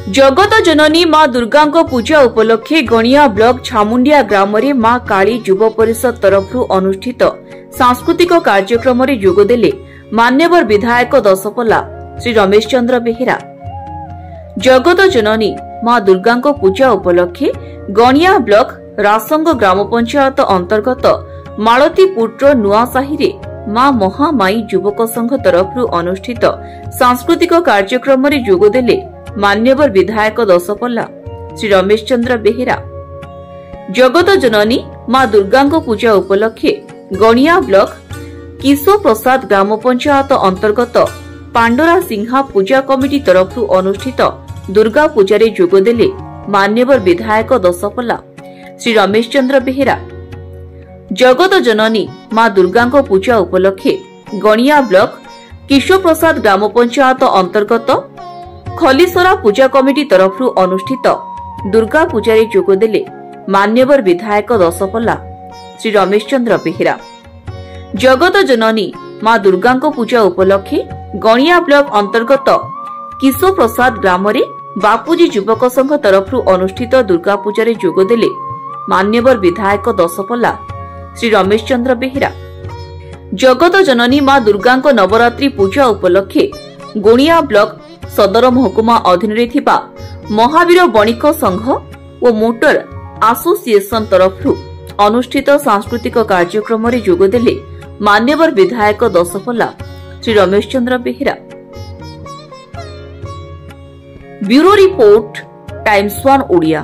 जगत जननी मां दुर्गा पूजा उपलक्षे गणिया ब्लॉक छामुंडिया ग्राम रे मां काली युव परिषद तरफ अनुष्ठित सांस्कृतिक कार्यक्रम रे जोगदेले मान्यवर विधायक दशपल्ला श्री रमेश चंद्र बेहेरा। जगत जननी मां दुर्गा पूजा उपलक्षे गणिया ब्लॉक रासंग ग्राम पंचायत अंतर्गत मालतीपुर नुआसाही रे मां महामाई युवक संघ तरफ अनुष्ठित सांस्कृतिक कार्यक्रम रे जोगदेले मान्यवर विधायक दशपल्ला श्री रमेश चंद्र बेहेरा। जगत जननी मां दुर्गा पूजा उपलक्षे गणिया ब्लॉक किशो प्रसाद ग्राम पंचायत अंतर्गत पांडरा सिंहा पूजा कमिटी तरफ अनुष्ठित दुर्गा पूजा रे जोगदेले मान्यवर विधायक दशपल्ला श्री रमेश चंद्र बेहेरा। जगत जननी मां दुर्गा पूजा उपलक्षे गणिया ब्लॉक किशो प्रसाद ग्राम पंचायत अंतर्गत खलीसरा पूजा कमिटी तरफ अनुष्ठित दुर्गा पूजा रे जोगदेले मान्यवर विधायक दशपल्ला श्री रमेश चंद्र बेहेरा। जगत जननी मां दुर्गा पूजा उपलक्षे गणिया ब्लॉक अंतर्गत किशो प्रसाद ग्राम रे बापूजी युवक संघ तरफ अनुष्ठित दुर्गा पूजा रे जोगदेले मान्यवर विधायक दशपल्ला श्री रमेश चंद्र बेहेरा। जगत जननी मां दुर्गा नवरात्रि पूजा उपलक्षे गुणिया ब्लॉक सदर महकुमा अधीन रे थिबा महावीर बणिक संघ और मोटर एसोसिएशन तरफ अनुष्ठित सांस्कृतिक कार्यक्रम रे जोगदेले मान्यवर विधायक Daspalla Shri Ramesh Chandra Behera. Bureau report Times 1 Odia.